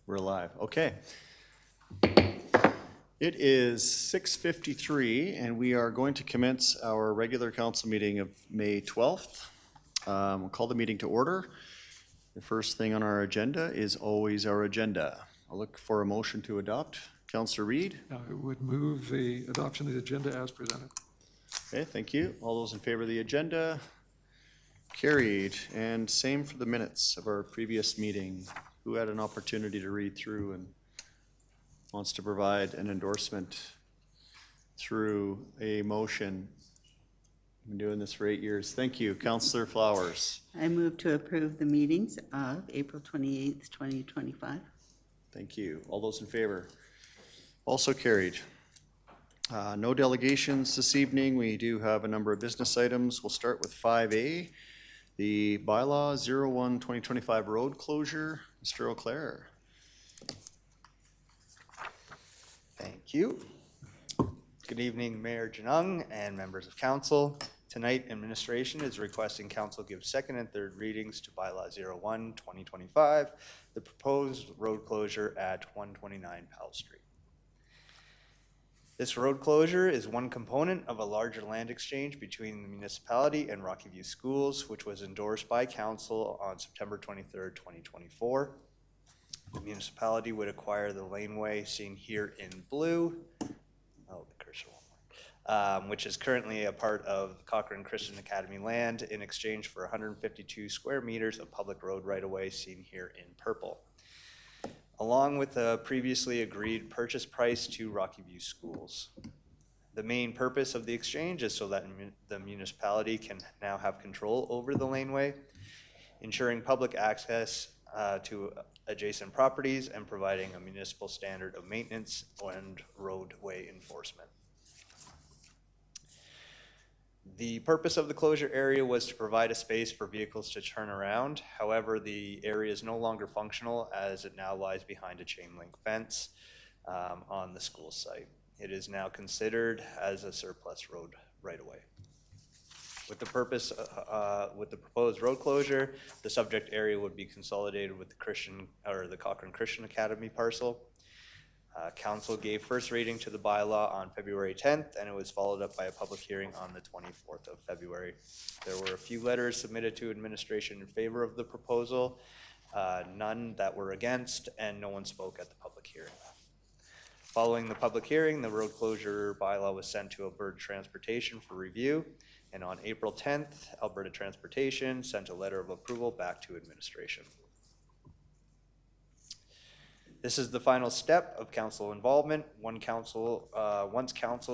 We're live. Okay. It is 6:53 and we are going to commence our regular council meeting of May 12th. We'll call the meeting to order. The first thing on our agenda is always our agenda. I'll look for a motion to adopt. Councillor Reid. I would move the adoption of the agenda as presented. Okay, thank you. All those in favor of the agenda? Carried. And same for the minutes of our previous meeting. Who had an opportunity to read through and wants to provide an endorsement through a motion? I've been doing this for 8 years. Thank you. Councillor Flowers. I move to approve the meetings of April 28th, 2025. Thank you. All those in favor? Also carried. No delegations this evening. We do have a number of business items. We'll start with 5A, the bylaw 01-2025 road closure. Mr. O'Clair. Thank you. Good evening, Mayor Janung and members of council. Tonight, administration is requesting council give second and third readings to bylaw 01-2025, the proposed road closure at 129 Powell Street. This road closure is one component of a larger land exchange between the municipality and Rocky View Schools, which was endorsed by council on September 23rd, 2024. The municipality would acquire the laneway seen here in blue, which is currently a part of Cochrane Christian Academy land, in exchange for 152 square meters of public road right-of-way seen here in purple, along with the previously agreed purchase price to Rocky View Schools. The main purpose of the exchange is so that the municipality can now have control over the laneway, ensuring public access to adjacent properties and providing a municipal standard of maintenance and roadway enforcement. The purpose of the closure area was to provide a space for vehicles to turn around. However, the area is no longer functional as it now lies behind a chain link fence on the school site. It is now considered as a surplus road right away. With the proposed road closure, the subject area would be consolidated with the Cochrane Christian Academy parcel. Council gave first reading to the bylaw on February 10th, and it was followed up by a public hearing on the 24th of February. There were a few letters submitted to administration in favor of the proposal, none that were against, and no one spoke at the public hearing. Following the public hearing, the road closure bylaw was sent to Alberta Transportation for review, and on April 10th, Alberta Transportation sent a letter of approval back to administration. This is the final step of council involvement. Once council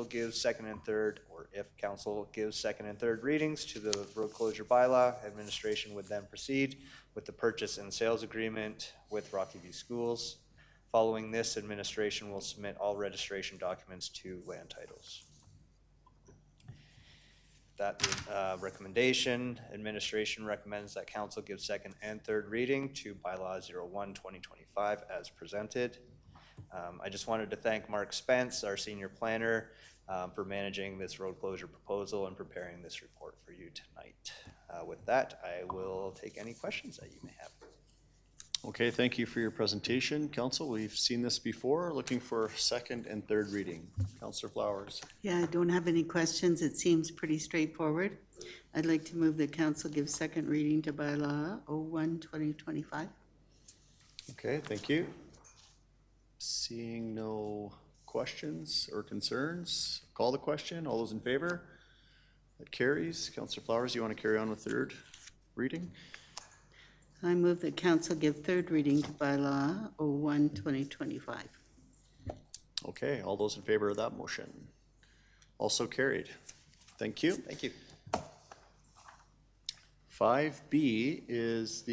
gives second and third, or if council gives second and third readings to the road closure bylaw, administration would then proceed with the purchase and sales agreement with Rocky View Schools. Following this, administration will submit all registration documents to land titles. That recommendation, administration recommends that council give second and third reading to bylaw 01-2025 as presented. I just wanted to thank Mark Spence, our senior planner, for managing this road closure proposal and preparing this report for you tonight. With that, I will take any questions that you may have. Okay, thank you for your presentation. Council, we've seen this before. Looking for second and third reading. Councillor Flowers. Yeah, I don't have any questions. It seems pretty straightforward. I'd like to move that council give second reading to bylaw 01-2025. Okay, thank you. Seeing no questions or concerns, call the question. All those in favor? That carries. Councillor Flowers, you want to carry on with third reading? I move that council give third reading to bylaw 01-2025. Okay, all those in favor of that motion? Also carried. Thank you. Thank you. 5B is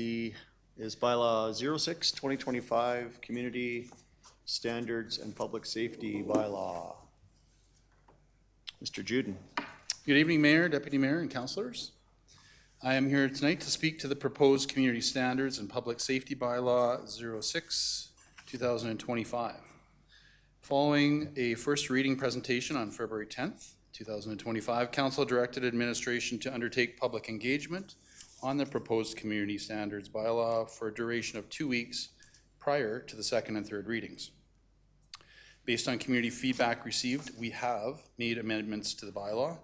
bylaw 06, 2025, Community Standards and Public Safety Bylaw. Mr. Juden. Good evening, Mayor, Deputy Mayor, and councillors. I am here tonight to speak to the proposed Community Standards and Public Safety Bylaw 06, 2025. Following a first reading presentation on February 10th, 2025, Council directed administration to undertake public engagement on the proposed Community Standards Bylaw for a duration of 2 weeks prior to the second and third readings. Based on community feedback received, we have made amendments to the bylaw.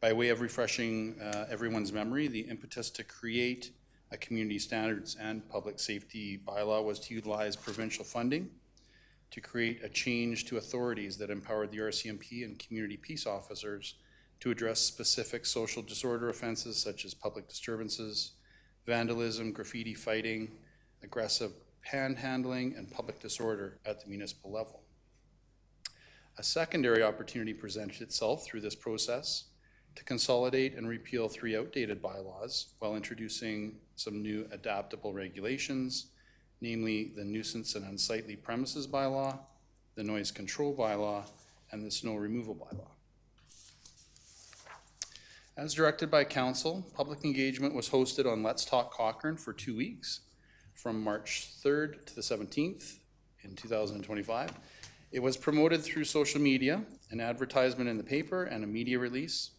By way of refreshing everyone's memory, the impetus to create a Community Standards and Public Safety Bylaw was to utilize provincial funding to create a change to authorities that empowered the RCMP and community peace officers to address specific social disorder offenses such as public disturbances, vandalism, graffiti fighting, aggressive panhandling, and public disorder at the municipal level. A secondary opportunity presented itself through this process to consolidate and repeal 3 outdated bylaws while introducing some new adaptable regulations, namely the Nuisance and Unsightly Premises Bylaw, the Noise Control Bylaw, and the Snow Removal Bylaw. As directed by Council, public engagement was hosted on Let's Talk Cochrane for 2 weeks, from March 3rd to the 17th in 2025. It was promoted through social media, an advertisement in the paper, and a media release.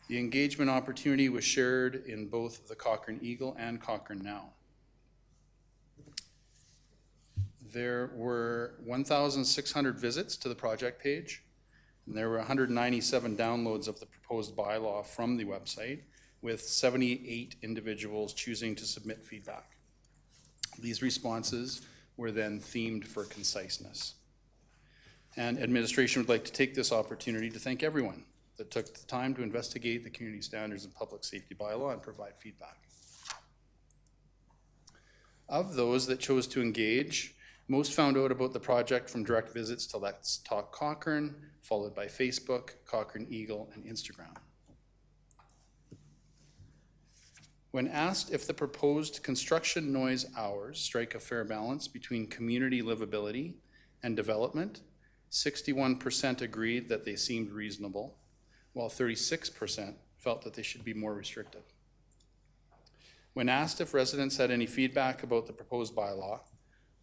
The engagement opportunity was shared in both the Cochrane Eagle and Cochrane Now. There were 1,600 visits to the project page, and there were 197 downloads of the proposed bylaw from the website, with 78 individuals choosing to submit feedback. These responses were then themed for conciseness. And administration would like to take this opportunity to thank everyone that took the time to investigate the Community Standards and Public Safety Bylaw and provide feedback. Of those that chose to engage, most found out about the project from direct visits to Let's Talk Cochrane, followed by Facebook, Cochrane Eagle, and Instagram. When asked if the proposed construction noise hours strike a fair balance between community livability and development, 61% agreed that they seemed reasonable, while 36% felt that they should be more restrictive. When asked if residents had any feedback about the proposed bylaw,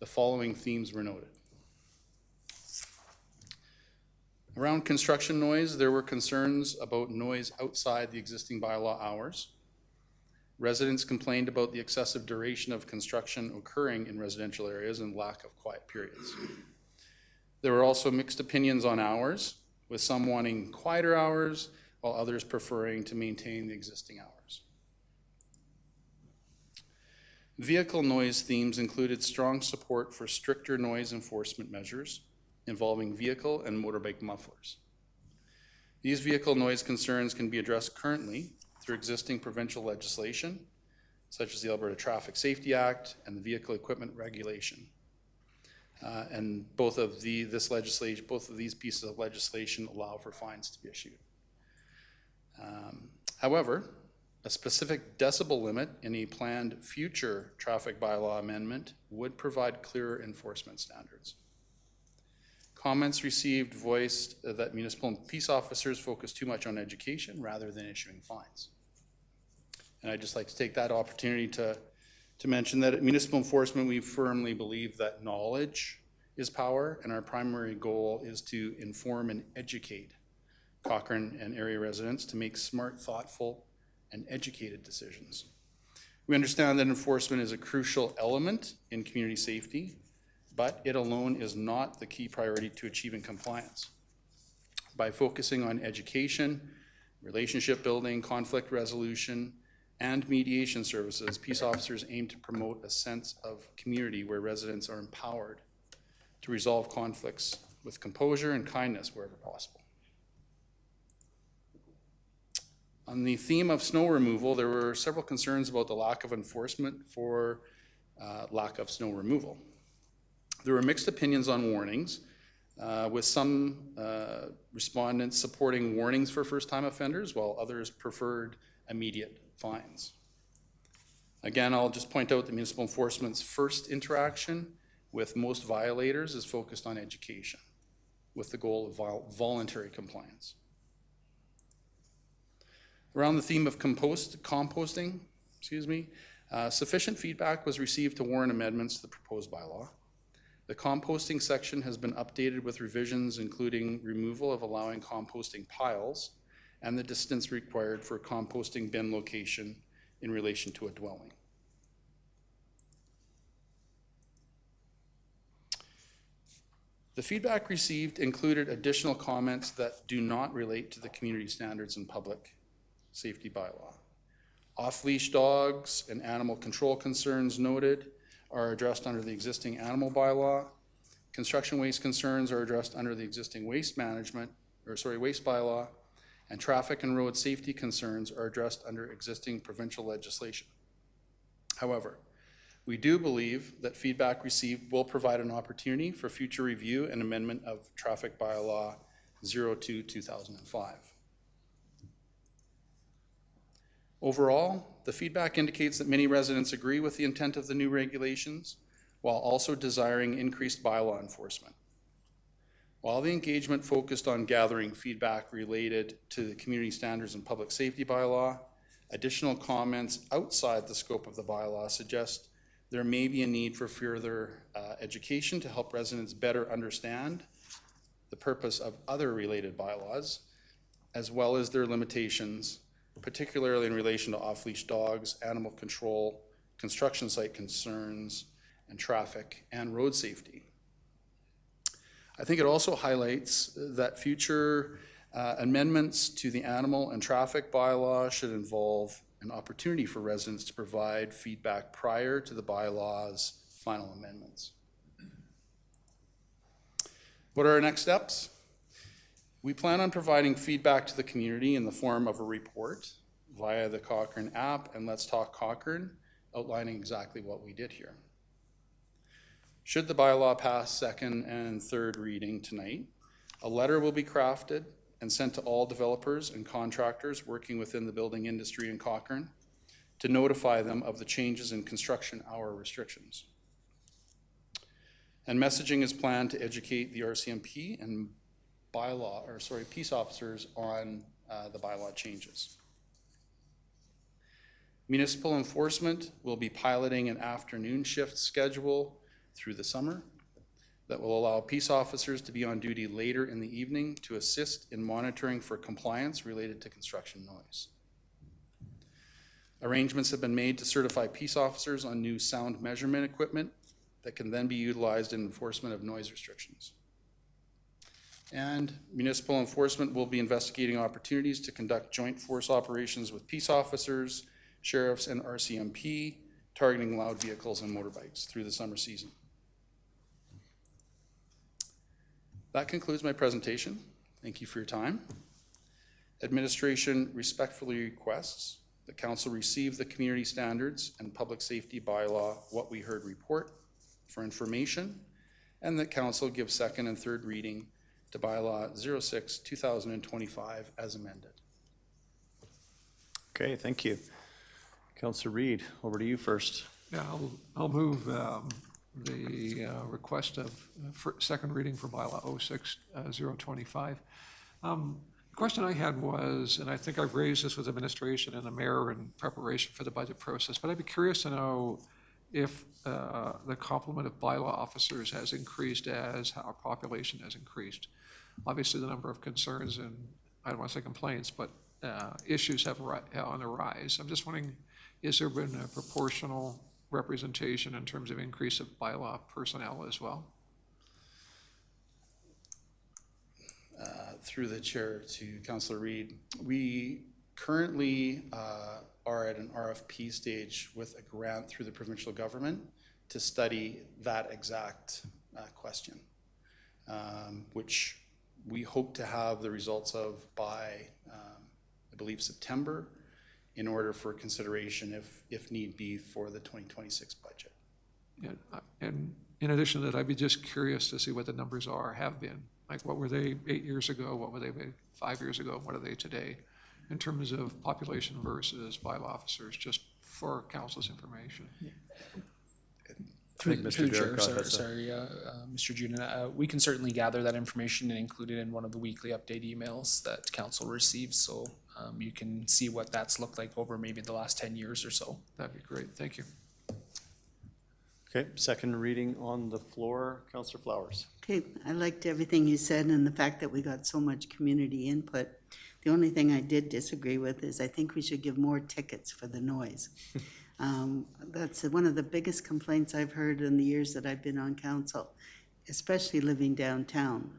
the following themes were noted. Around construction noise, there were concerns about noise outside the existing bylaw hours. Residents complained about the excessive duration of construction occurring in residential areas and lack of quiet periods. There were also mixed opinions on hours, with some wanting quieter hours, while others preferring to maintain the existing hours. Vehicle noise themes included strong support for stricter noise enforcement measures involving vehicle and motorbike mufflers. These vehicle noise concerns can be addressed currently through existing provincial legislation, such as the Alberta Traffic Safety Act and the Vehicle Equipment Regulation. And both of these pieces of legislation allow for fines to be issued. However, a specific decibel limit in a planned future traffic bylaw amendment would provide clearer enforcement standards. Comments received voiced that municipal and peace officers focus too much on education rather than issuing fines. And I'd just like to take that opportunity to mention that at municipal enforcement, we firmly believe that knowledge is power, and our primary goal is to inform and educate Cochrane and area residents to make smart, thoughtful, and educated decisions. We understand that enforcement is a crucial element in community safety, but it alone is not the key priority to achieving compliance. By focusing on education, relationship building, conflict resolution, and mediation services, peace officers aim to promote a sense of community where residents are empowered to resolve conflicts with composure and kindness wherever possible. On the theme of snow removal, there were several concerns about the lack of enforcement for lack of snow removal. There were mixed opinions on warnings, with some respondents supporting warnings for first-time offenders, while others preferred immediate fines. Again, I'll just point out that municipal enforcement's first interaction with most violators is focused on education, with the goal of voluntary compliance. Around the theme of composting, sufficient feedback was received to warrant amendments to the proposed bylaw. The composting section has been updated with revisions including removal of allowing composting piles and the distance required for a composting bin location in relation to a dwelling. The feedback received included additional comments that do not relate to the community standards and public safety bylaw. Off-leash dogs and animal control concerns noted are addressed under the existing animal bylaw. Construction waste concerns are addressed under the existing waste bylaw, and traffic and road safety concerns are addressed under existing provincial legislation. However, we do believe that feedback received will provide an opportunity for future review and amendment of traffic bylaw 02/2005. Overall, the feedback indicates that many residents agree with the intent of the new regulations while also desiring increased bylaw enforcement. While the engagement focused on gathering feedback related to the community standards and public safety bylaw, additional comments outside the scope of the bylaw suggest there may be a need for further education to help residents better understand the purpose of other related bylaws, as well as their limitations, particularly in relation to off-leash dogs, animal control, construction site concerns, and traffic and road safety. I think it also highlights that future amendments to the animal and traffic bylaw should involve an opportunity for residents to provide feedback prior to the bylaw's final amendments. What are our next steps? We plan on providing feedback to the community in the form of a report via the Cochrane app and Let's Talk Cochrane, outlining exactly what we did here. Should the bylaw pass second and third reading tonight, a letter will be crafted and sent to all developers and contractors working within the building industry in Cochrane to notify them of the changes in construction hour restrictions. And messaging is planned to educate the RCMP and peace officers on the bylaw changes. Municipal enforcement will be piloting an afternoon shift schedule through the summer that will allow peace officers to be on duty later in the evening to assist in monitoring for compliance related to construction noise. Arrangements have been made to certify peace officers on new sound measurement equipment that can then be utilized in enforcement of noise restrictions. And municipal enforcement will be investigating opportunities to conduct joint force operations with peace officers, sheriffs, and RCMP, targeting loud vehicles and motorbikes through the summer season. That concludes my presentation. Thank you for your time. Administration respectfully requests that council receive the community standards and public safety bylaw What We Heard report for information, and that council give second and third reading to bylaw 06/2025 as amended. Okay, thank you. Councillor Reid, over to you first. Yeah, I'll move the request of second reading for bylaw 06/025. The question I had was, and I think I've raised this with administration and the mayor in preparation for the budget process, but I'd be curious to know if the complement of bylaw officers has increased as our population has increased. Obviously, the number of concerns and, I don't want to say complaints, but issues have on the rise. I'm just wondering, has there been a proportional representation in terms of increase of bylaw personnel as well? Through the chair to Councillor Reid, we currently are at an RFP stage with a grant through the provincial government to study that exact question, which we hope to have the results of by, I believe, September, in order for consideration, if need be, for the 2026 budget. And in addition to that, I'd be just curious to see what the numbers have been. Like, what were they 8 years ago? What were they 5 years ago? What are they today in terms of population versus bylaw officers, just for council's information. Through think Mr. through the chair, Durkoff has Mr. Junin, we can certainly gather that information and include it in one of the weekly update emails that council receives, so you can see what that's looked like over maybe the last 10 years or so. That'd be great, thank you. Okay, second reading on the floor, Counselor Flowers. Okay, I liked everything you said and the fact that we got so much community input. The only thing I did disagree with is I think we should give more tickets for the noise. That's one of the biggest complaints I've heard in the years that I've been on council, especially living downtown.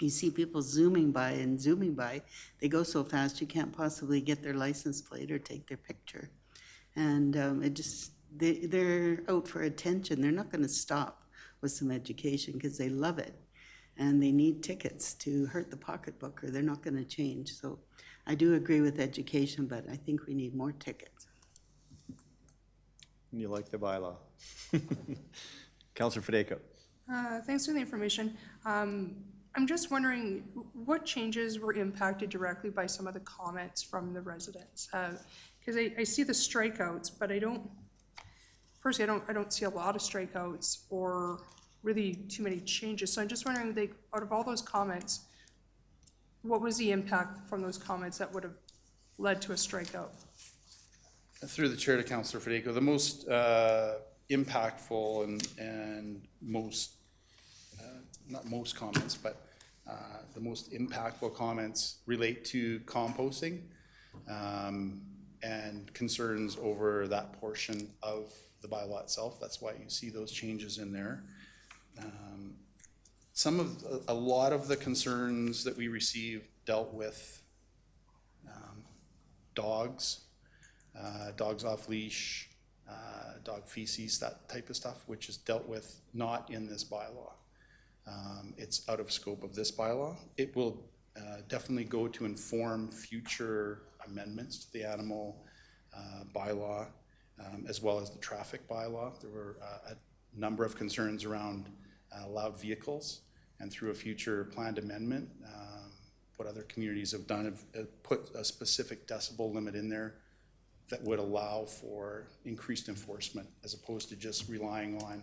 You see people zooming by and zooming by. They go so fast you can't possibly get their license plate or take their picture. And they're out for attention. They're not going to stop with some education because they love it. And they need tickets to hurt the pocketbook or they're not going to change. So I do agree with education, but I think we need more tickets. You like the bylaw? Counselor Fideko. Thanks for the information. I'm just wondering what changes were impacted directly by some of the comments from the residents? Because I see the strikeouts, but I don't see a lot of strikeouts or really too many changes. So I'm just wondering, out of all those comments, what was the impact from those comments that would have led to a strikeout? Through the chair to Councillor Fideko, the most impactful and most, not most comments, but the most impactful comments relate to composting and concerns over that portion of the bylaw itself. That's why you see those changes in there. A lot of the concerns that we received dealt with dogs, dogs off leash, dog feces, that type of stuff, which is dealt with not in this bylaw. It's out of scope of this bylaw. It will definitely go to inform future amendments to the animal bylaw, as well as the traffic bylaw. There were a number of concerns around loud vehicles, and through a future planned amendment, what other communities have done have put a specific decibel limit in there that would allow for increased enforcement as opposed to just relying on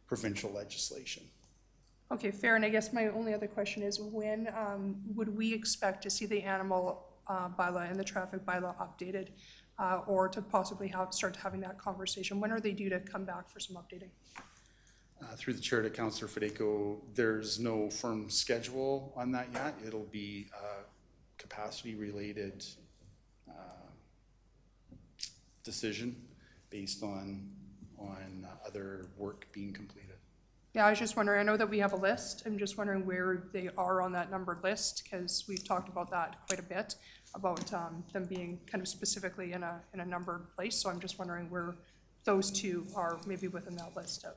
provincial legislation. Okay, fair. And I guess my only other question is when would we expect to see the animal bylaw and the traffic bylaw updated or to possibly start having that conversation? When are they due to come back for some updating? Through the chair to Councillor Fideko, there's no firm schedule on that yet. It'll be a capacity related decision based on other work being completed. Yeah, I was just wondering, I know that we have a list. I'm just wondering where they are on that numbered list, because we've talked about that quite a bit, about them being kind of specifically in a numbered place. So I'm just wondering where those two are maybe within that list of,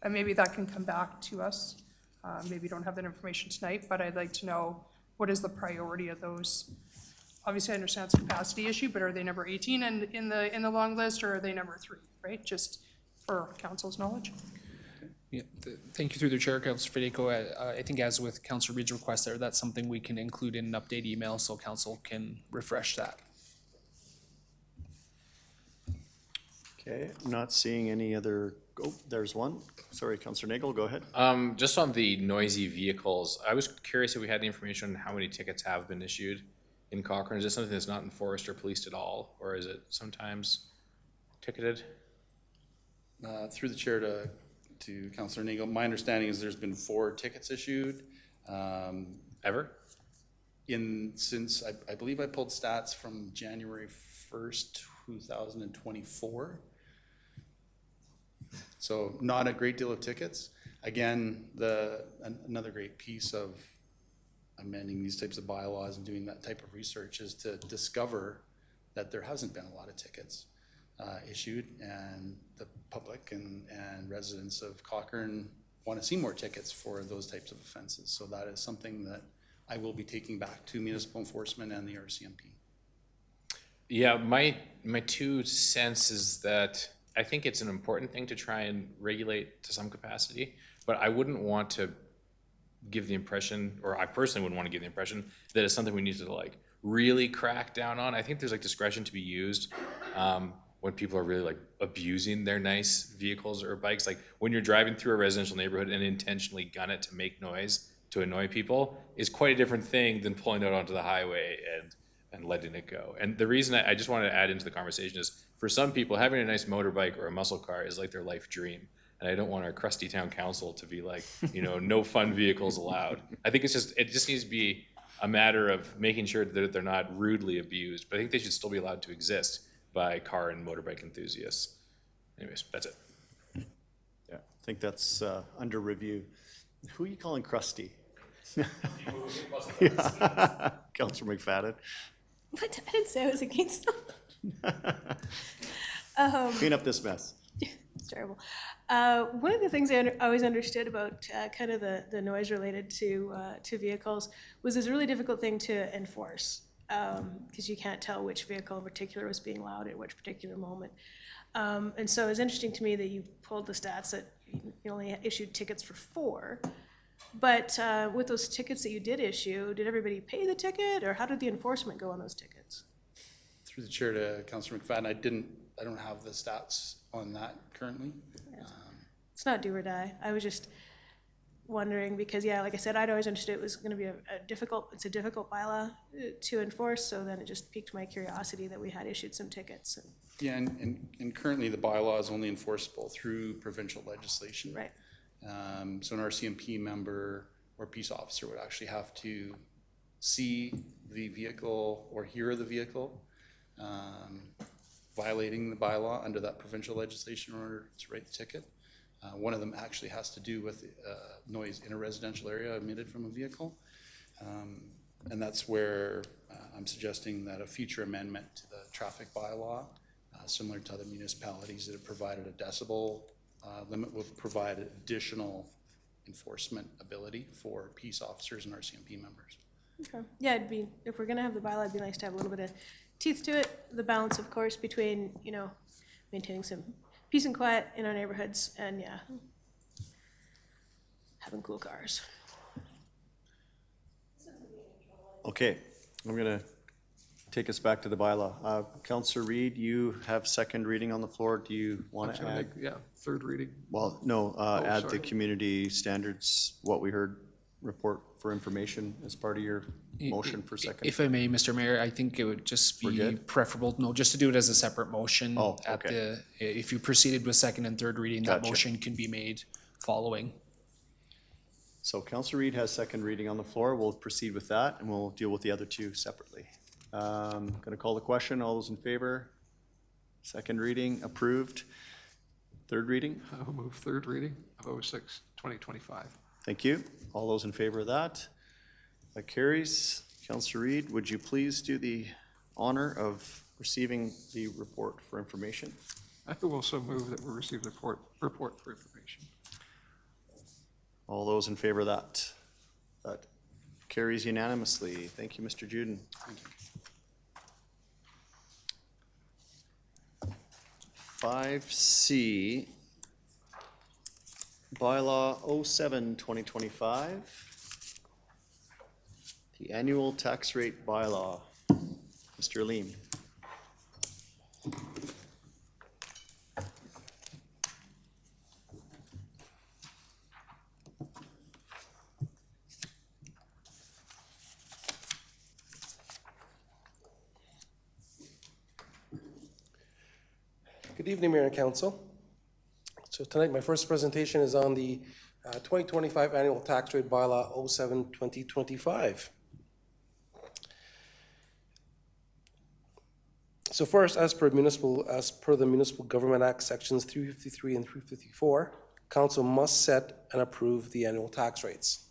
and maybe that can come back to us. Maybe don't have that information tonight, but I'd like to know what is the priority of those. Obviously, I understand it's a capacity issue, but are they number 18 in the long list, or are they number 3, right? Just for council's knowledge. Yeah, thank you through the chair, Councilor Fideko. I think as with Councilor Reid's request there, that's something we can include in an update email so council can refresh that. Okay, not seeing any other, oh, there's one. Sorry, Counselor Nagel, go ahead. Just on the noisy vehicles, I was curious if we had any information on how many tickets have been issued in Cochrane. Is this something that's not enforced or policed at all, or is it sometimes ticketed? Through the chair to Councillor Nagel, my understanding is there's been 4 tickets issued. Ever? Since I believe I pulled stats from January 1st, 2024. So not a great deal of tickets. Again, another great piece of amending these types of bylaws and doing that type of research is to discover that there hasn't been a lot of tickets issued, and the public and residents of Cochrane want to see more tickets for those types of offenses. So that is something that I will be taking back to municipal enforcement and the RCMP. Yeah, my 2 cents is that I think it's an important thing to try and regulate to some capacity, but I wouldn't want to give the impression, or I personally wouldn't want to give the impression that it's something we need to like really crack down on. I think there's like discretion to be used. when people are really like abusing their nice vehicles or bikes. Like when you're driving through a residential neighborhood and intentionally gun it to make noise to annoy people is quite a different thing than pulling out onto the highway and letting it go. And the reason I just wanted to add into the conversation is for some people, having a nice motorbike or a muscle car is like their life dream. And I don't want our crusty town council to be like, no fun vehicles allowed. I think it just needs to be a matter of making sure that they're not rudely abused, but I think they should still be allowed to exist by car and motorbike enthusiasts. Anyways, that's it. Yeah, I think that's under review. Who are you calling crusty? Councillor McFadden. What? I didn't say I was against them. Clean up this mess. It's terrible. One of the things I always understood about kind of the noise related to vehicles was it's a really difficult thing to enforce because you can't tell which vehicle in particular was being loud at which particular moment. And so it's interesting to me that you pulled the stats that you only issued tickets for 4. But with those tickets that you did issue, did everybody pay the ticket, or how did the enforcement go on those tickets? Through the chair to Councillor McFadden, I don't have the stats on that currently. It's not do or die. I was just wondering because, yeah, like I said, I'd always understood it was going to be a difficult bylaw to enforce. So then it just piqued my curiosity that we had issued some tickets. Yeah, and currently the bylaw is only enforceable through provincial legislation. Right. So an RCMP member or peace officer would actually have to see the vehicle or hear the vehicle violating the bylaw under that provincial legislation in order to write the ticket. One of them actually has to do with noise in a residential area emitted from a vehicle. And that's where I'm suggesting that a future amendment to the traffic bylaw, similar to other municipalities that have provided a decibel limit, will provide additional enforcement ability for peace officers and RCMP members. Okay. Yeah, if we're going to have the bylaw, it'd be nice to have a little bit of teeth to it. The balance, of course, between, maintaining some peace and quiet in our neighborhoods and, yeah, having cool cars. Okay, I'm gonna take us back to the bylaw. Councillor Reid, you have second reading on the floor. Do you want to add? Yeah, third reading. Well, no, add the sorry. community standards, what we heard, report for information as part of your motion for second. If I may, Mr. Mayor, I think it would just We're be good? preferable, just to do it as a separate motion. Oh, okay. If you proceeded with second and third reading, that Gotcha. motion can be made following. So Councillor Reid has second reading on the floor. We'll proceed with that and we'll deal with the other two separately. Gonna call the question. All those in favor? Second reading approved. Third reading? I will move third reading of 06/2025. Thank you. All those in favor of that? That carries. Councillor Reid, would you please do the honor of receiving the report for information? I will also move that we receive the report for information. All those in favor of that? That carries unanimously. Thank you, Mr. Juden. 5C, bylaw 07/2025, the annual tax rate bylaw. Mr. Leem. Good evening, Mayor and Council. So tonight, my first presentation is on the 2025 Annual Tax Rate Bylaw 07/2025. So first, as per the Municipal Government Act, Sections 353 and 354, Council must set and approve the annual tax rates.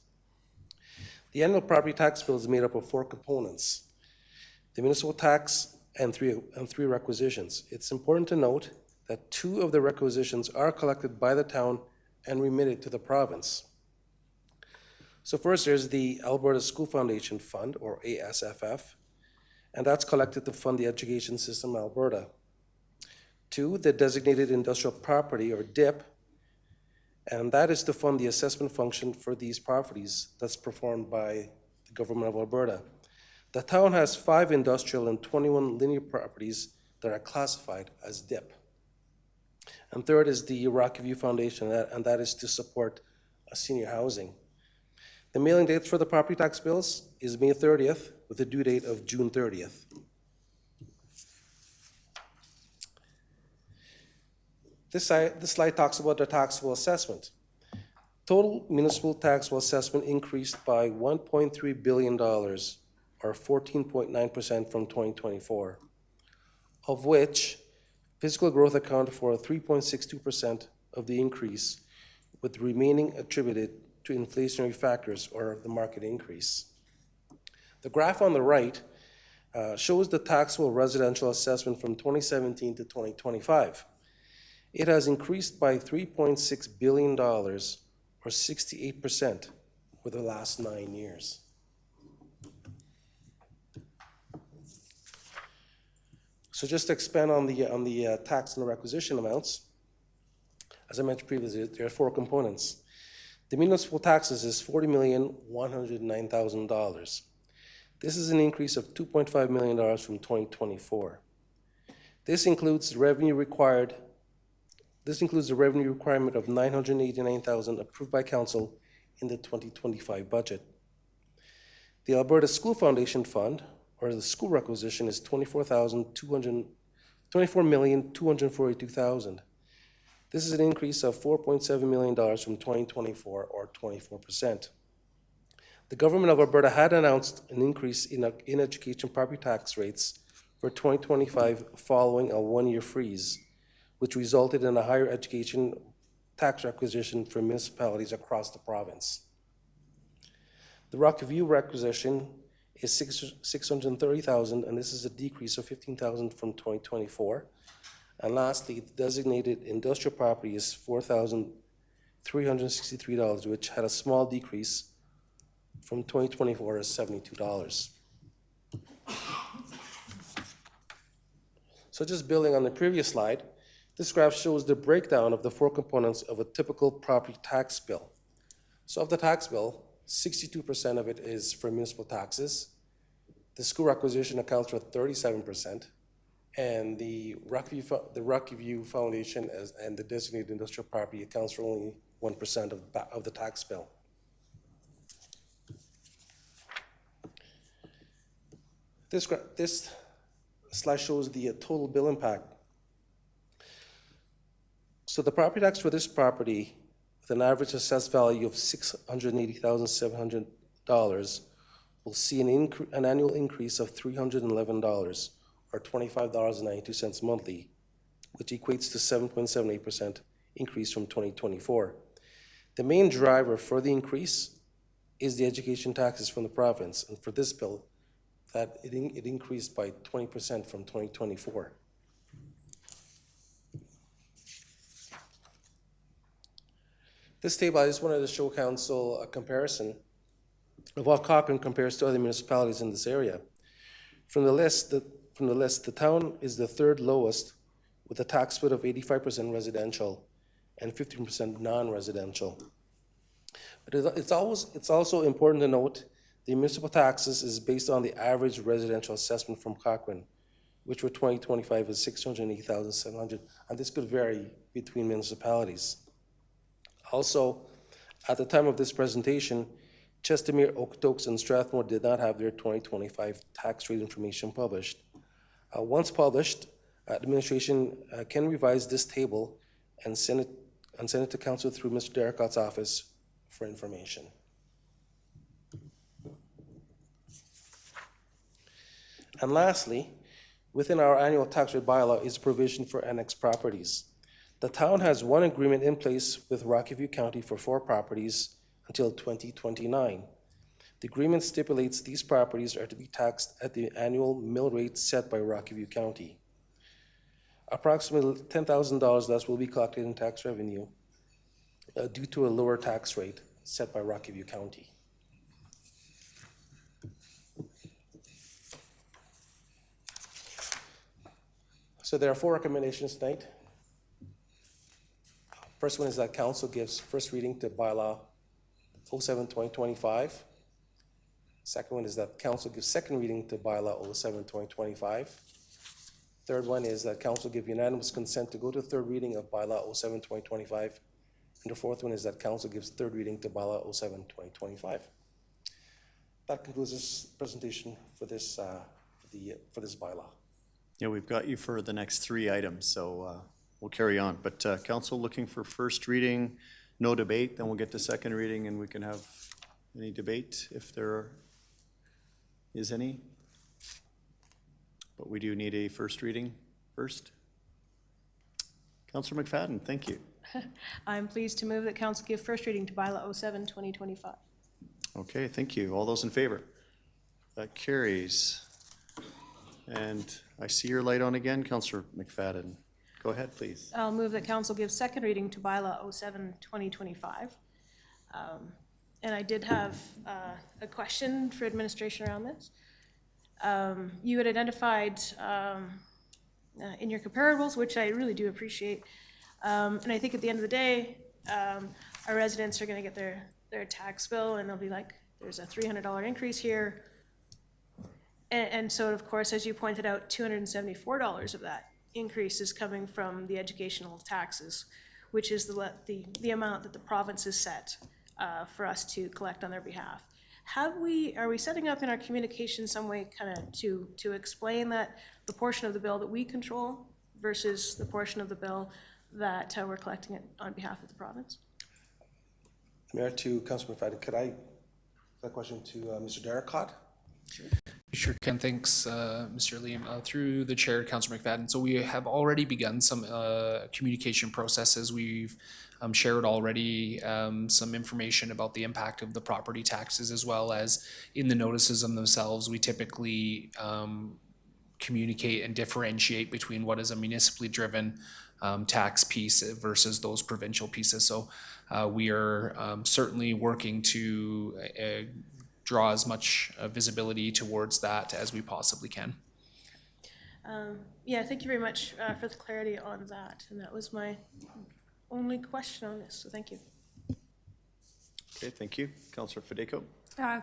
The annual property tax bill is made up of 4 components: the municipal tax and three requisitions. It's important to note that 2 of the requisitions are collected by the town and remitted to the province. So first, there's the Alberta School Foundation Fund, or ASFF, and that's collected to fund the education system in Alberta. 2, the Designated Industrial Property, or DIP, and that is to fund the assessment function for these properties that's performed by the Government of Alberta. The town has 5 industrial and 21 linear properties that are classified as DIP. And third is the Rocky View Foundation, and that is to support senior housing. The mailing dates for the property tax bills is May 30th with a due date of June 30th. This slide talks about the taxable assessment. Total municipal taxable assessment increased by $1.3 billion, or 14.9% from 2024, of which physical growth accounted for 3.62% of the increase, with the remaining attributed to inflationary factors or the market increase. The graph on the right shows the taxable residential assessment from 2017 to 2025. It has increased by $3.6 billion, or 68%, over the last 9 years. So just to expand on the tax and requisition amounts, as I mentioned previously, there are 4 components. The municipal taxes is $40,109,000. This is an increase of $2.5 million from 2024. This includes the revenue requirement of $989,000 approved by council in the 2025 budget. The Alberta School Foundation Fund, or the school requisition, is $24,242,000. This is an increase of $4.7 million from 2024, or 24%. The government of Alberta had announced an increase in education property tax rates for 2025 following a 1-year freeze, which resulted in a higher education tax requisition for municipalities across the province. The Rocky View requisition is $630,000, and this is a decrease of $15,000 from 2024. And lastly, the designated industrial property is $4,363, which had a small decrease from 2024 as $72. So just building on the previous slide, this graph shows the breakdown of the 4 components of a typical property tax bill. So of the tax bill, 62% of it is for municipal taxes. The school requisition accounts for 37%, and the Rocky View Foundation and the designated industrial property accounts for only 1% of the tax bill. This slide shows the total bill impact. So the property tax for this property, with an average assessed value of $680,700, will see an annual increase of $311, or $25.92 monthly, which equates to 7.78% increase from 2024. The main driver for the increase is the education taxes from the province, and for this bill, that it increased by 20% from 2024. This table, I just wanted to show council a comparison of how Cochrane compares to other municipalities in this area. From the list, the town is the 3rd lowest, with a tax split of 85% residential and 15% non-residential. But it's also important to note the municipal taxes is based on the average residential assessment from Cochrane, which for 2025 is $680,700, and this could vary between municipalities. Also, at the time of this presentation, Chestermere, Okotoks, and Strathmore did not have their 2025 tax rate information published. Once published, administration can revise this table and send it to council through Mr. Derricott's office for information. And lastly, within our annual tax rate bylaw is a provision for annexed properties. The town has 1 agreement in place with Rocky View County for 4 properties until 2029. The agreement stipulates these properties are to be taxed at the annual mill rate set by Rocky View County. Approximately $10,000 thus will be collected in tax revenue due to a lower tax rate set by Rocky View County. So there are 4 recommendations tonight. First one is that council gives first reading to bylaw 07-2025. Second one is that council gives second reading to bylaw 07-2025. third one is that council give unanimous consent to go to third reading of bylaw 07-2025. And the fourth one is that council gives third reading to bylaw 07-2025. That concludes this presentation for this, for this bylaw. Yeah, we've got you for the next 3 items, so we'll carry on. But council looking for first reading, no debate, then we'll get to second reading and we can have any debate if there is any. But we do need a first reading first. Councillor McFadden, thank you. I'm pleased to move that council give first reading to bylaw 07-2025. Okay, thank you. All those in favor? That carries. And I see your light on again, Councillor McFadden. Go ahead, please. I'll move that council give second reading to bylaw 07-2025. And I did have a question for administration around this. You had identified in your comparables, which I really do appreciate, and I think at the end of the day, our residents are gonna get their tax bill and they'll be like, there's a $300 increase here. And so, of course, as you pointed out, $274 of that increase is coming from the educational taxes, which is the amount that the province has set for us to collect on their behalf. Are we setting up in our communication some way kind of to explain that the portion of the bill that we control versus the portion of the bill that we're collecting it on behalf of the province? Mayor, to Councilor McFadden, could I, a question to Mr. Derek Cott? Sure, Ken, thanks, Mr. Liam. Through the chair, Councillor McFadden. So we have already begun some communication processes. We've shared already some information about the impact of the property taxes, as well as in the notices themselves. We typically communicate and differentiate between what is a municipally driven tax piece versus those provincial pieces. So we are certainly working to draw as much visibility towards that as we possibly can. Yeah, thank you very much for the clarity on that. And that was my only question on this, so thank you. Okay, thank you. Councillor Federico.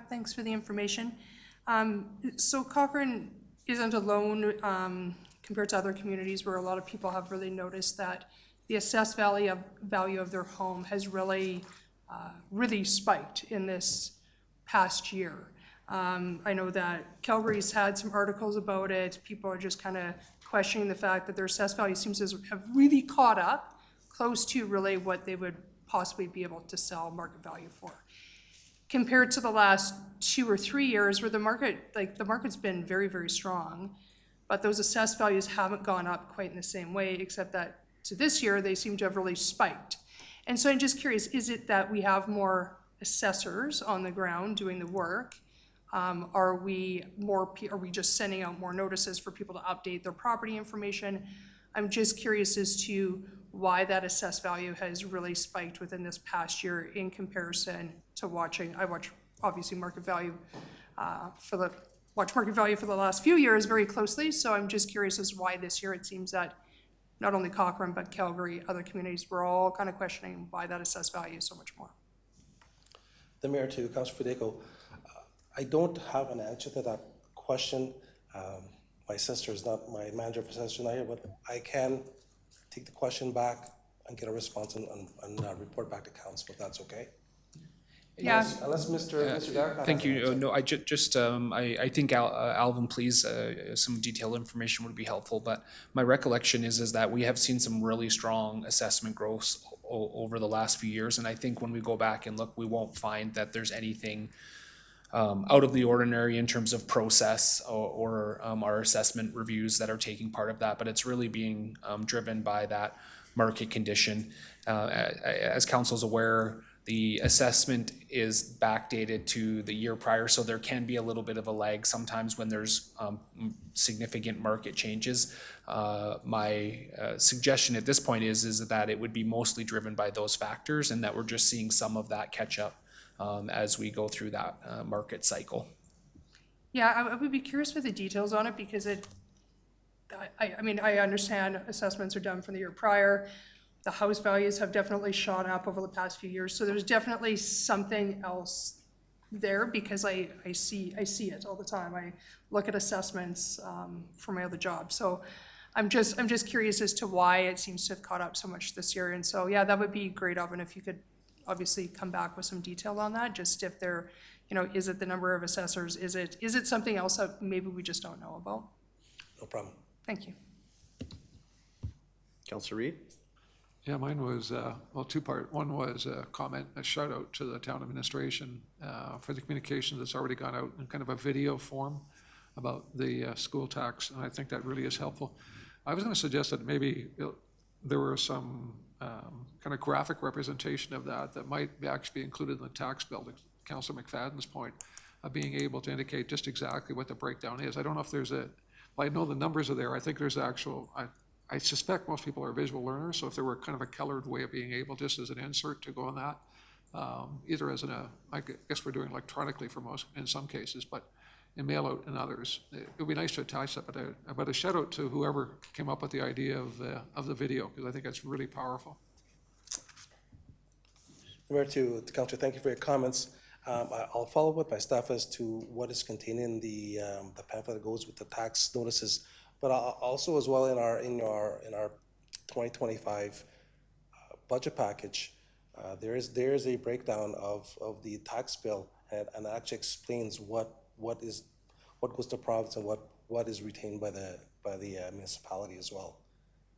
Thanks for the information. So Cochrane isn't alone compared to other communities where a lot of people have really noticed that the assessed value of their home has really spiked in this past year. I know that Calgary's had some articles about it. People are just kind of questioning the fact that their assessed value seems to have really caught up close to really what they would possibly be able to sell market value for. Compared to the last 2 or 3 years where the market's been very, very strong, but those assessed values haven't gone up quite in the same way, except that to this year, they seem to have really spiked. And so I'm just curious, is it that we have more assessors on the ground doing the work? Are we just sending out more notices for people to update their property information? I'm just curious as to why that assessed value has really spiked within this past year in comparison to I watch obviously market value for the last few years very closely. So I'm just curious as to why this year it seems that not only Cochrane, but Calgary, other communities, we're all kind of questioning why that assessed value is so much more. The Mayor, to Councilor Federico, I don't have an answer to that question. My sister is not, my manager for assessors not here, but I can take the question back and get a response and report back to council, if that's okay. Yeah. Unless Mr. Derek. Thank you. No, I I think Alvin, please, some detailed information would be helpful. But my recollection is that we have seen some really strong assessment growth over the last few years, and I think when we go back and look, we won't find that there's anything out of the ordinary in terms of process or our assessment reviews that are taking part of that. But it's really being driven by that market condition. As council's aware, the assessment is backdated to the year prior, so there can be a little bit of a lag sometimes when there's significant market changes. My suggestion at this point is that it would be mostly driven by those factors, and that we're just seeing some of that catch up as we go through that market cycle. Yeah, I would be curious for the details on it because I mean, I understand assessments are done from the year prior. The house values have definitely shot up over the past few years. So there's definitely something else there because I see it all the time. I look at assessments for my other job. So I'm just curious as to why it seems to have caught up so much this year. And so, yeah, that would be great, Alvin, if you could obviously come back with some detail on that, just if there, is it the number of assessors? Is it something else that maybe we just don't know about? No problem. Thank you. Counselor Reid? Yeah, mine was, well, two-part. One was a comment, a shout out to the town administration for the communication that's already gone out in kind of a video form about the school tax, and I think that really is helpful. I was going to suggest that maybe there were some kind of graphic representation of that might actually be included in the tax bill, to Councillor McFadden's point, of being able to indicate just exactly what the breakdown is. I don't know if there's well, I know the numbers are there. I think there's actual, I suspect most people are visual learners, so if there were kind of a colored way of being able, just as an insert to go on that, either as I guess we're doing electronically for most, in some cases, but in mail out in others. It would be nice to attach that, but a shout out to whoever came up with the idea of the video, because I think it's really powerful. Mayor, to Councillor, thank you for your comments. I'll follow up with my staff as to what is contained in the pamphlet that goes with the tax notices, but also as well in our 2025 budget package, there is a breakdown of the tax bill and actually explains what goes to province and what is retained by the municipality as well.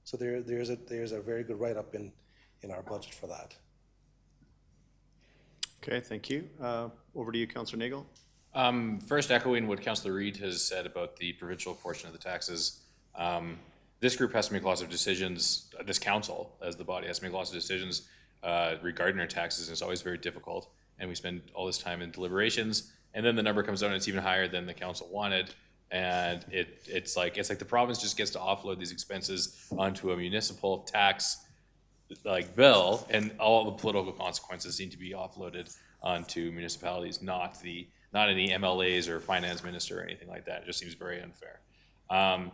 So there's a very good write-up in our budget for that. Okay, thank you. Over to you, Councillor Nagel. First, echoing what Councillor Reid has said about the provincial portion of the taxes, this group has to make lots of decisions, this council as the body has to make lots of decisions regarding our taxes, and it's always very difficult, and we spend all this time in deliberations, and then the number comes out and it's even higher than the council wanted, and it's like the province just gets to offload these expenses onto a municipal tax bill, and all the political consequences seem to be offloaded onto municipalities, not any MLAs or finance minister or anything like that. It just seems very unfair.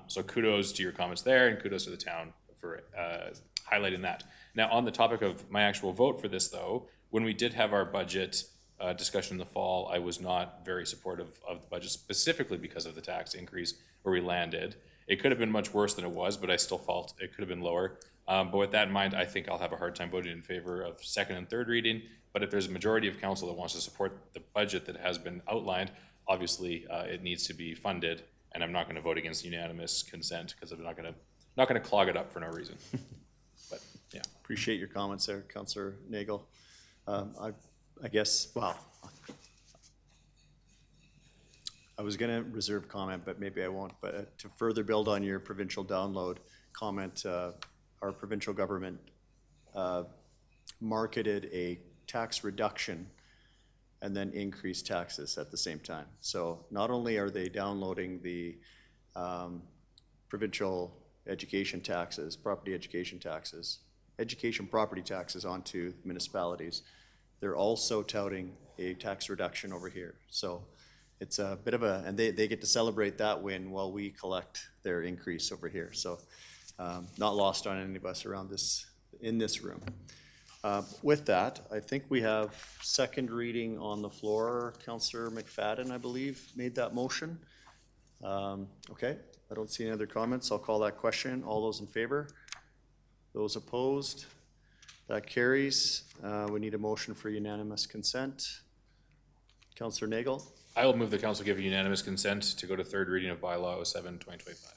So kudos to your comments there, and kudos to the town for highlighting that. Now, on the topic of my actual vote for this, though, when we did have our budget discussion in the fall, I was not very supportive of the budget, specifically because of the tax increase where we landed. It could have been much worse than it was, but I still felt it could have been lower. But with that in mind, I think I'll have a hard time voting in favor of second and third reading. But if there's a majority of council that wants to support the budget that has been outlined, obviously it needs to be funded, and I'm not going to vote against unanimous consent because I'm not going to clog it up for no reason. But yeah, Appreciate your comments there, Councillor Nagel. I guess, well, I was going to reserve comment, but maybe I won't. But to further build on your provincial download comment, our provincial government marketed a tax reduction and then increased taxes at the same time. So not only are they downloading the provincial education taxes, property education taxes, education property taxes onto municipalities, they're also touting a tax reduction over here. So it's a bit of and they get to celebrate that win while we collect their increase over here. So not lost on any of us around in this room. With that, I think we have second reading on the floor. Councillor McFadden, I believe, made that motion. Okay, I don't see any other comments. I'll call that question. All those in favor? Those opposed? That carries. We need a motion for unanimous consent. Councillor Nagel? I will move the council give unanimous consent to go to third reading of bylaw 07/2025.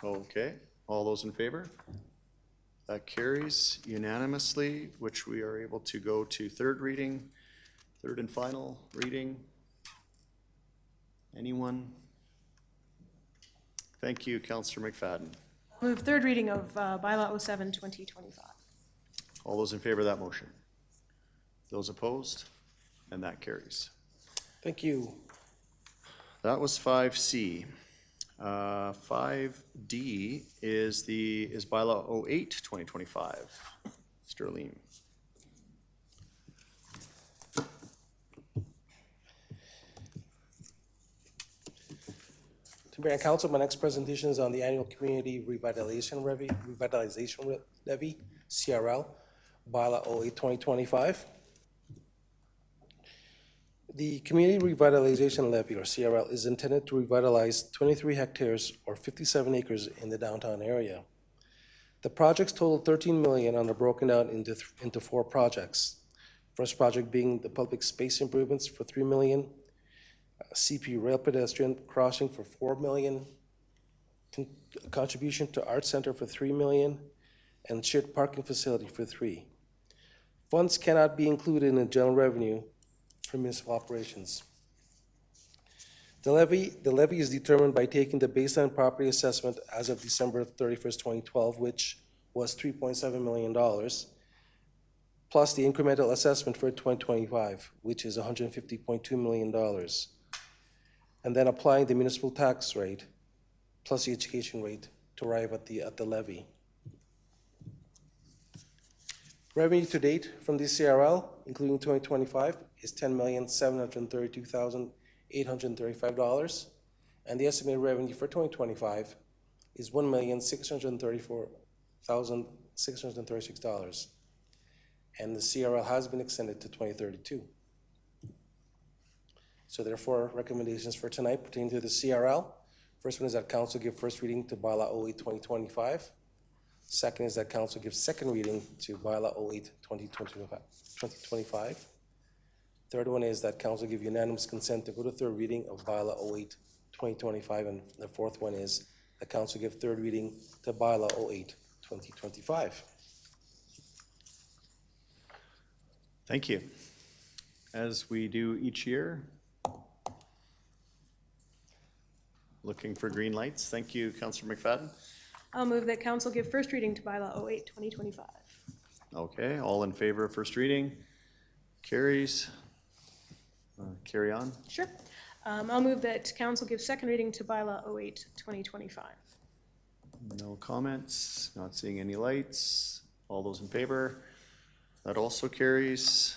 Okay, all those in favor? That carries unanimously, which we are able to go to third reading, third and final reading. Anyone? Thank you, Councillor McFadden. Move third reading of bylaw 07/2025. All those in favor of that motion? Those opposed? And that carries. Thank you. That was 5C. 5D is bylaw 08/2025. Sterling. To Mayor and Council, my next presentation is on the annual Community Revitalization Levy, CRL, bylaw 08/2025. The Community Revitalization Levy, or CRL, is intended to revitalize 23 hectares or 57 acres in the downtown area. The projects total 13 million and are broken down into 4 projects. First project being the public space improvements for 3 million, CP rail pedestrian crossing for 4 million, contribution to Art Center for 3 million, and shared parking facility for 3. Funds cannot be included in the general revenue for municipal operations. The levy is determined by taking the baseline property assessment as of December 31st, 2012, which was $3.7 million, plus the incremental assessment for 2025, which is $150.2 million, and then applying the municipal tax rate plus the education rate to arrive at the levy. Revenue to date from the CRL, including 2025, is $10,732,835, and the estimated revenue for 2025 is $1,634,636, and the CRL has been extended to 2032. So therefore, recommendations for tonight pertaining to the CRL. First one is that council give first reading to bylaw 08-2025. Second is that council give second reading to bylaw 08-2025. Third one is that council give unanimous consent to go to third reading of bylaw 08-2025. And the fourth one is that council give third reading to bylaw 08-2025. Thank you. As we do each year, looking for green lights. Thank you, Councillor McFadden. I'll move that council give first reading to bylaw 08-2025. Okay, all in favor of first reading? Carries. Carry on. Sure. I'll move that council give second reading to bylaw 08-2025. No comments, not seeing any lights. All those in favor? That also carries.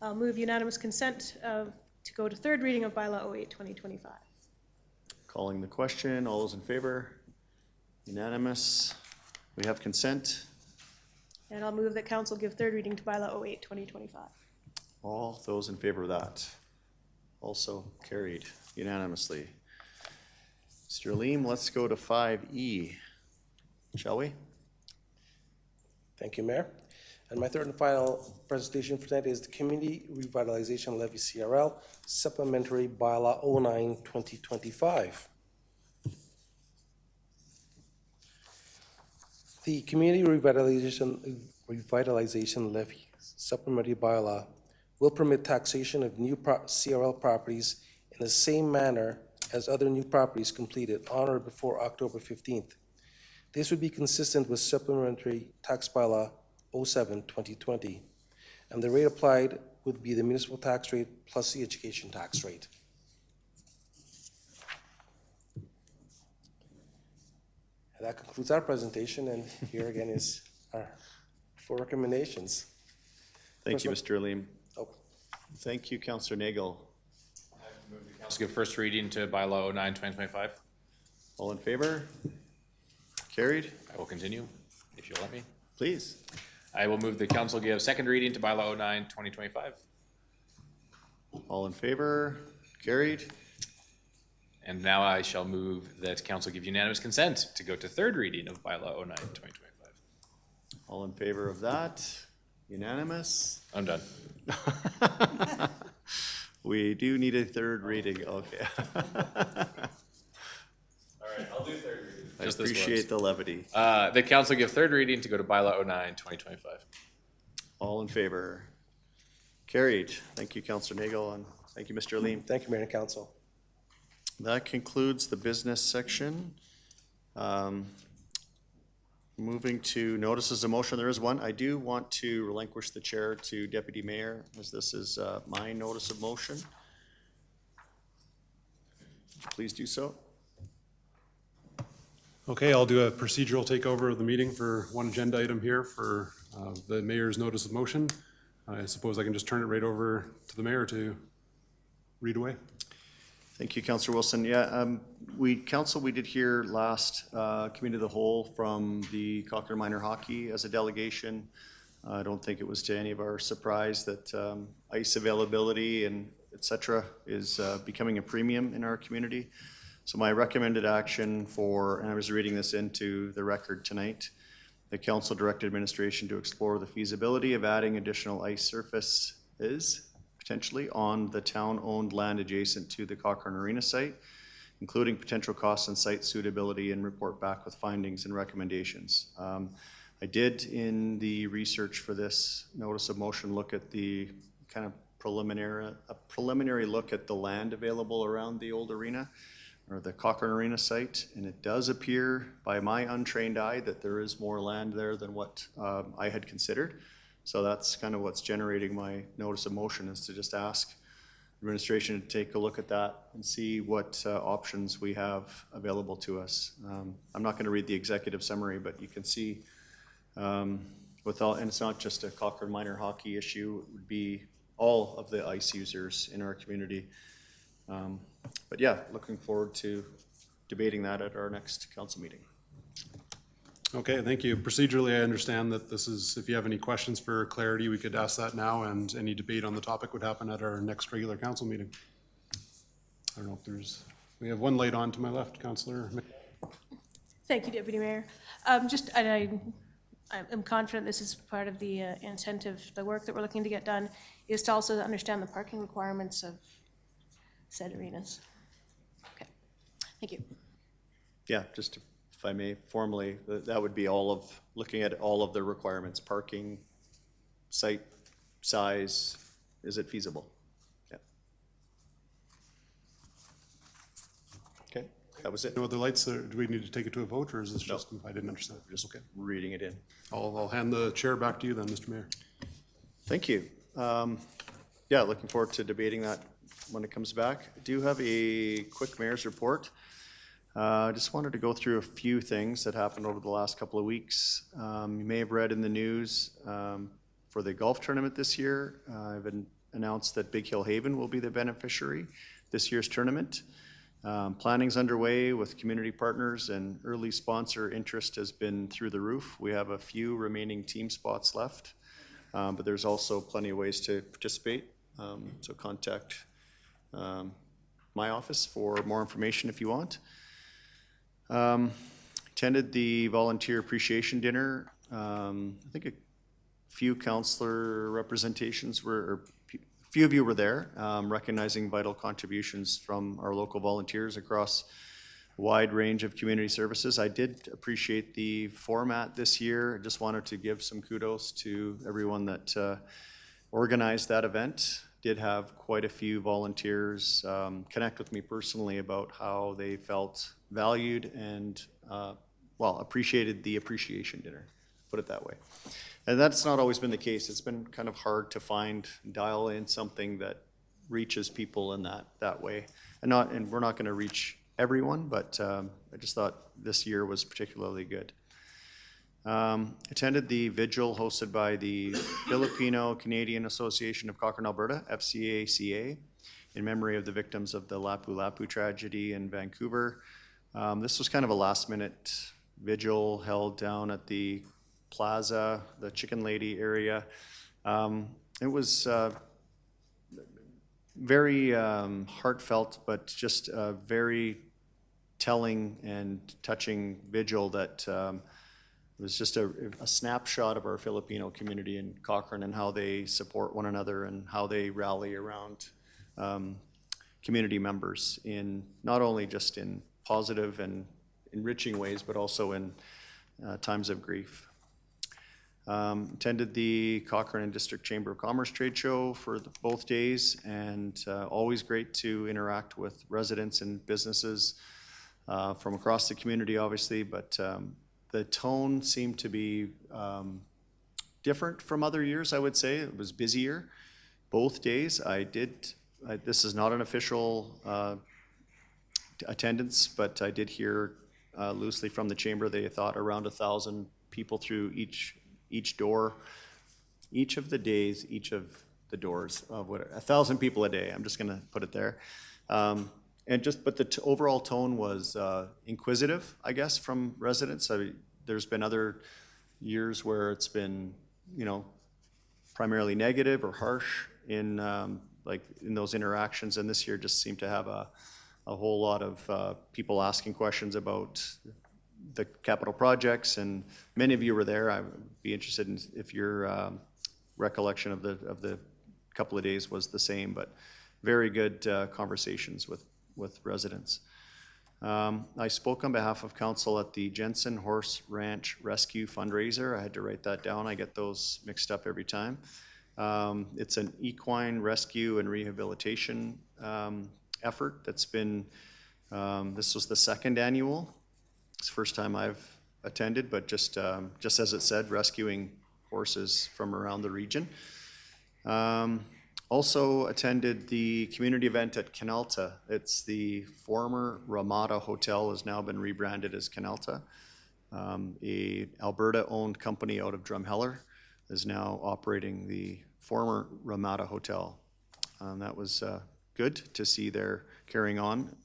I'll move unanimous consent to go to third reading of bylaw 08-2025. Calling the question, all those in favor? Unanimous. We have consent. And I'll move that council give third reading to bylaw 08-2025. All those in favor of that? Also carried unanimously. Mr. Leem, let's go to 5E, shall we? Thank you, Mayor. And my third and final presentation for tonight is the Community Revitalization Levy CRL Supplementary Bylaw 09-2025. The Community Revitalization Levy Supplementary Bylaw will permit taxation of new CRL properties in the same manner as other new properties completed on or before October 15th. This would be consistent with Supplementary Tax Bylaw 07-2020, and the rate applied would be the municipal tax rate plus the education tax rate. And that concludes our presentation, and here again is our 4 recommendations. Thank you, Mr. Leem. Oh, Thank you, Councillor Nagel. Council give first reading to bylaw 09-2025. All in favor? Carried. I will continue, if you'll let me. Please. I will move the council give second reading to bylaw 09-2025. All in favor? Carried. And now I shall move that council give unanimous consent to go to third reading of bylaw 09-2025. All in favor of that? Unanimous? I'm done. We do need a third reading, okay. All right, I'll do third reading. I appreciate the levity. The council give third reading to go to bylaw 09-2025. All in favor? Carried. Thank you, Councillor Nagel, and thank you, Mr. Leem. thank you, Mayor and Council. That concludes the business section. Moving to notices of motion, there is one. I do want to relinquish the chair to Deputy Mayor, as this is my notice of motion. Please do so. Okay, I'll do a procedural takeover of the meeting for one agenda item here for the mayor's notice of motion. I suppose I can just turn it right over to the mayor to read away. Thank you, Councillor Wilson. Yeah, we did hear last committee of the whole from the Cochran Minor Hockey as a delegation. I don't think it was to any of our surprise that ice availability and et cetera, is becoming a premium in our community. So my recommended action for, and I was reading this into the record tonight, the council directed administration to explore the feasibility of adding additional ice surfaces potentially on the town-owned land adjacent to the Cochrane Arena site, including potential costs and site suitability, and report back with findings and recommendations. I did, in the research for this notice of motion, look at the kind of preliminary look at the land available around the old arena, or the Cochrane Arena site, and it does appear by my untrained eye that there is more land there than what I had considered. So that's kind of what's generating my notice of motion, is to just ask administration to take a look at that and see what options we have available to us. I'm not going to read the executive summary, but you can see with all, and it's not just a Cochrane minor hockey issue, it would be all of the ice users in our community. But yeah, looking forward to debating that at our next council meeting. Okay, thank you. Procedurally, I understand that this is, if you have any questions for clarity, we could ask that now, and any debate on the topic would happen at our next regular council meeting. I don't know if there's, we have one light on to my left, Councillor. Thank you, Deputy Mayor. I'm confident this is part of the incentive, the work that we're looking to get done, is to also understand the parking requirements of said arenas. Okay, thank you. Yeah, just to, if I may, formally, that would be all of, looking at all of the requirements, parking, site size, is it feasible? Yeah. Okay, that was it. No other lights, do we need to take it to a vote, or is this just, I didn't understand? Just Okay. reading it in. I'll hand the chair back to you then, Mr. Mayor. Thank you. Yeah, looking forward to debating that when it comes back. I do have a quick mayor's report. I just wanted to go through a few things that happened over the last couple of weeks. You may have read in the news for the golf tournament this year. I've announced that Big Hill Haven will be the beneficiary this year's tournament. Planning's underway with community partners, and early sponsor interest has been through the roof. We have a few remaining team spots left, but there's also plenty of ways to participate. So contact my office for more information if you want. Attended the volunteer appreciation dinner. I think a few councillor representations were, or a few of you were there, recognizing vital contributions from our local volunteers across a wide range of community services. I did appreciate the format this year. I just wanted to give some kudos to everyone that organized that event. Did have quite a few volunteers connect with me personally about how they felt valued and, well, appreciated the appreciation dinner, put it that way. And that's not always been the case. It's been kind of hard to find, dial in something that reaches people in that way. And we're not going to reach everyone, but I just thought this year was particularly good. Attended the vigil hosted by the Filipino Canadian Association of Cochrane, Alberta, FCACA, in memory of the victims of the Lapu-Lapu tragedy in Vancouver. This was kind of a last-minute vigil held down at the plaza, the Chicken Lady area. It was very heartfelt, but just a very telling and touching vigil that it was just a snapshot of our Filipino community in Cochrane and how they support one another and how they rally around community members in not only just in positive and enriching ways, but also in times of grief. Attended the Cochrane and District Chamber of Commerce Trade Show for both days, and always great to interact with residents and businesses from across the community, obviously, but the tone seemed to be different from other years, I would say. It was busier both days. This is not an official attendance, but I did hear loosely from the chamber they thought around 1,000 people through each door, each of the days, each of the doors of 1,000 people a day. I'm just going to put it there. But the overall tone was inquisitive, I guess, from residents. There's been other years where it's been, primarily negative or harsh in like in those interactions, and this year just seemed to have a whole lot of people asking questions about the capital projects, and many of you were there. I would be interested in if your recollection of the couple of days was the same, but very good conversations with residents. I spoke on behalf of council at the Jensen Horse Ranch Rescue fundraiser. I had to write that down. I get those mixed up every time. It's an equine rescue and rehabilitation effort that's been, this was the second annual. It's the first time I've attended, but just as it said, rescuing horses from around the region. Also attended the community event at Canalta. It's the former Ramada Hotel, has now been rebranded as Canalta. A Alberta-owned company out of Drumheller is now operating the former Ramada Hotel. That was good to see they're carrying on.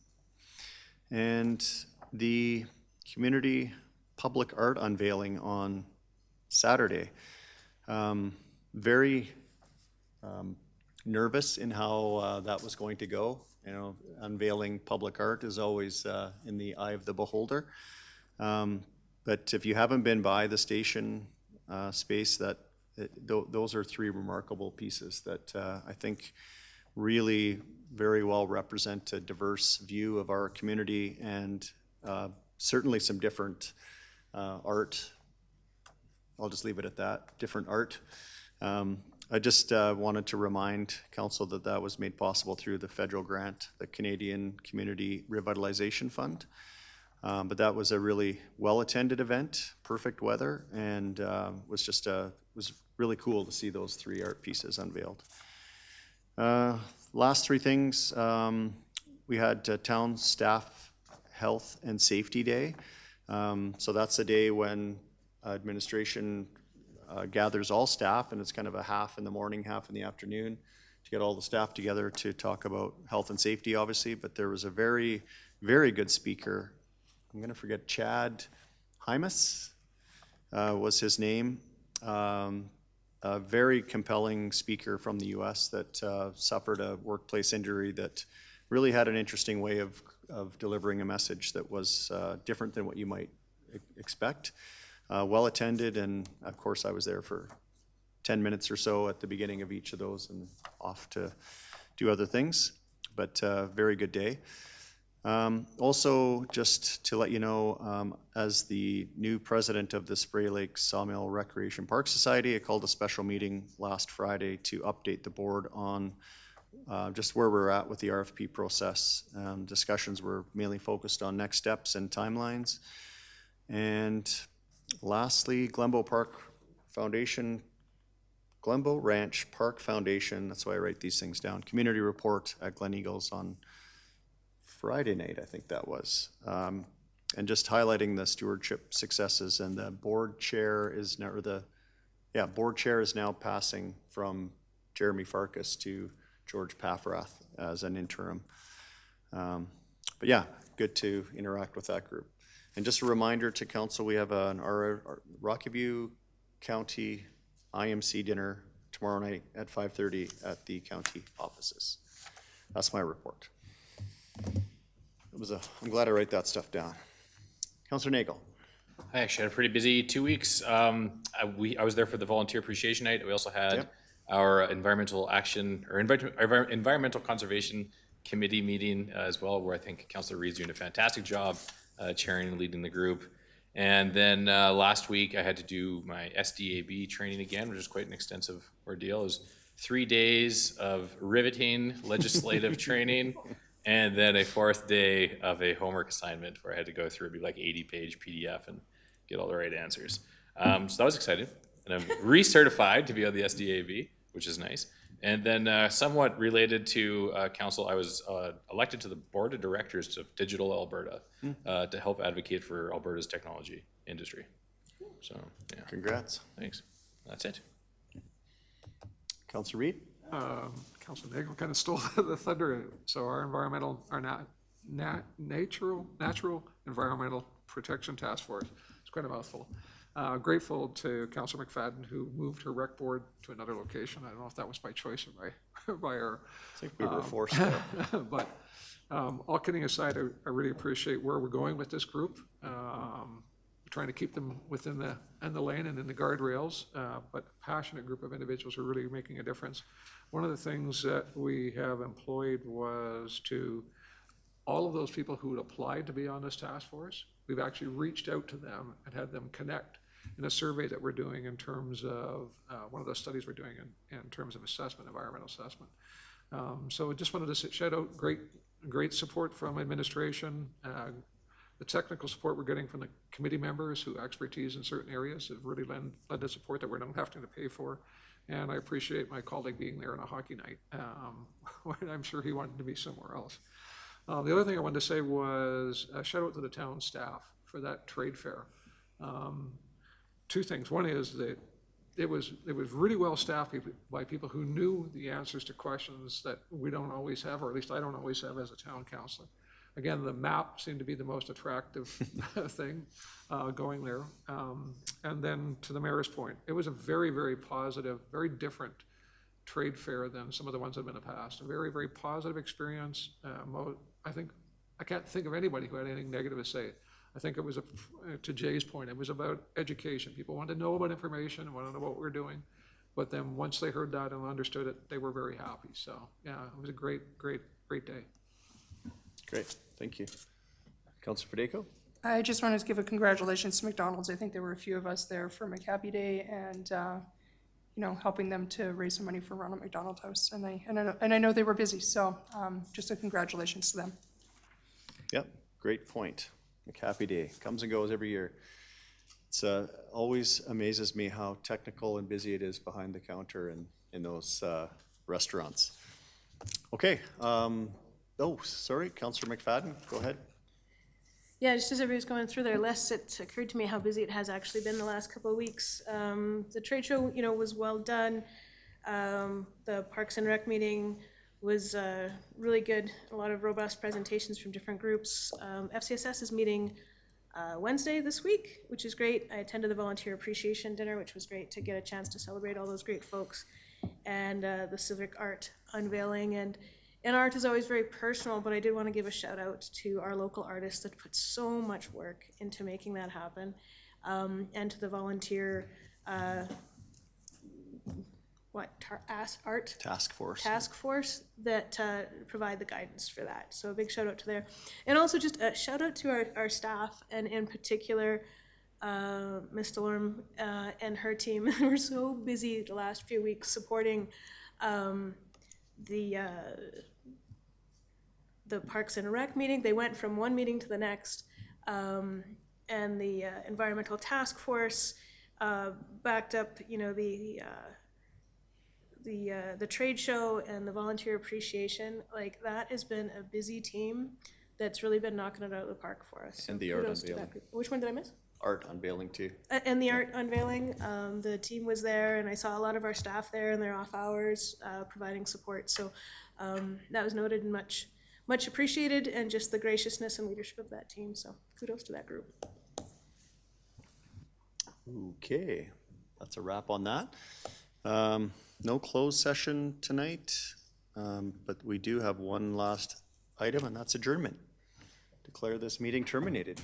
And the community public art unveiling on Saturday. Very nervous in how that was going to go. You know, unveiling public art is always in the eye of the beholder. But if you haven't been by the station space, those are three remarkable pieces that I think really very well represent a diverse view of our community, and certainly some different art. I'll just leave it at that, different art. I just wanted to remind council that that was made possible through the federal grant, the Canadian Community Revitalization Fund. But that was a really well-attended event, perfect weather, and was really cool to see those three art pieces unveiled. Last three things, we had Town Staff Health and Safety Day. So that's a day when administration gathers all staff, and it's kind of a half in the morning, half in the afternoon, to get all the staff together to talk about health and safety, obviously. But there was a very, very good speaker. I'm going to forget, Chad Hymas was his name. A very compelling speaker from the U.S. that suffered a workplace injury that really had an interesting way of delivering a message that was different than what you might expect. Well attended, and of course I was there for 10 minutes or so at the beginning of each of those and off to do other things, but very good day. Also, just to let you know, as the new president of the Spray Lake Sawmill Recreation Park Society, I called a special meeting last Friday to update the board on just where we're at with the RFP process. Discussions were mainly focused on next steps and timelines. And lastly, Glenbow Ranch Park Foundation, that's why I write these things down, community report at Glen Eagles on Friday night, I think that was. And just highlighting the stewardship successes, and the board chair is now, board chair is now passing from Jeremy Farkas to George Paffrath as an interim. But yeah, good to interact with that group. And just a reminder to council, we have our Rocky County IMC dinner tomorrow night at 5:30 at the county offices. That's my report. I'm glad I write that stuff down. Councillor Nagel. I actually had a pretty busy 2 weeks. I was there for the volunteer appreciation night. We also had our environmental action or environmental conservation committee meeting as well, where I think Councillor Reed's doing a fantastic job chairing and leading the group. And then last week I had to do my SDAB training again, which is quite an extensive ordeal. It was 3 days of riveting legislative training, and then a 4th day of a homework assignment where I had to go through, it'd be like 80-page PDF and get all the right answers. So that was exciting. And I'm recertified to be on the SDAB, which is nice. And then somewhat related to council, I was elected to the board of directors of Digital Alberta to help advocate for Alberta's technology industry. So, yeah. Congrats. Thanks. That's it. Councillor Reed? Councilor Nagel kind of stole the thunder. So our natural environmental protection task force, it's quite a mouthful, Grateful to Councillor McFadden, who moved her rec board to another location. I don't know if that was by choice or by our, I think we were forced there. but all kidding aside, I really appreciate where we're going with this group. Trying to keep them within the lane and in the guardrails, but passionate group of individuals who are really making a difference. One of the things that we have employed was to all of those people who had applied to be on this task force, we've actually reached out to them and had them connect in a survey that we're doing in terms of, one of the studies we're doing in terms of assessment, environmental assessment. So I just wanted to shout out great support from administration, the technical support we're getting from the committee members who expertise in certain areas have really led to support that we're not having to pay for. And I appreciate my colleague being there on a hockey night, when I'm sure he wanted to be somewhere else. The other thing I wanted to say was a shout out to the town staff for that trade fair. Two things. One is that it was really well staffed by people who knew the answers to questions that we don't always have, or at least I don't always have as a town councilor. Again, the map seemed to be the most attractive thing going there. And then to the mayor's point, it was a very, very positive, very different trade fair than some of the ones that have been in the past. A very, very positive experience. I can't think of anybody who had anything negative to say. I think it was, to Jay's point, it was about education. People wanted to know about information, wanted to know what we were doing. But then once they heard that and understood it, they were very happy. So yeah, it was a great day. Great, thank you. Councilor Federico? I just wanted to give a congratulations to McDonald's. I think there were a few of us there for McHappy Day and, helping them to raise some money for Ronald McDonald House. And I know they were busy, so just a congratulations to them. Yep, great point. McHappy Day comes and goes every year. It's always amazes me how technical and busy it is behind the counter in those restaurants. Okay, sorry, Councillor McFadden, go ahead. Yeah, just as everybody's going through their lists, it occurred to me how busy it has actually been the last couple of weeks. The trade show, was well done. The Parks and Rec meeting was really good. A lot of robust presentations from different groups. FCSS is meeting Wednesday this week, which is great. I attended the volunteer appreciation dinner, which was great to get a chance to celebrate all those great folks, and the civic art unveiling. And art is always very personal, but I did want to give a shout out to our local artists that put so much work into making that happen, and to the volunteer art task force that provide the guidance for that. So a big shout out to there, and also just a shout out to our staff, and in particular Ms. Delorme and her team. They were so busy the last few weeks supporting the Parks and Rec meeting. They went from one meeting to the next, and the environmental task force backed up, the trade show and the volunteer appreciation. Like, that has been a busy team that's really been knocking it out of the park for us. And the art kudos to that unveiling. group. Which one did I miss? Art unveiling too. And the art unveiling, the team was there, and I saw a lot of our staff there in their off hours providing support. So that was noted and much appreciated, and just the graciousness and leadership of that team. So kudos to that group. Okay, that's a wrap on that. No closed session tonight, but we do have one last item, and that's adjournment. Declare this meeting terminated.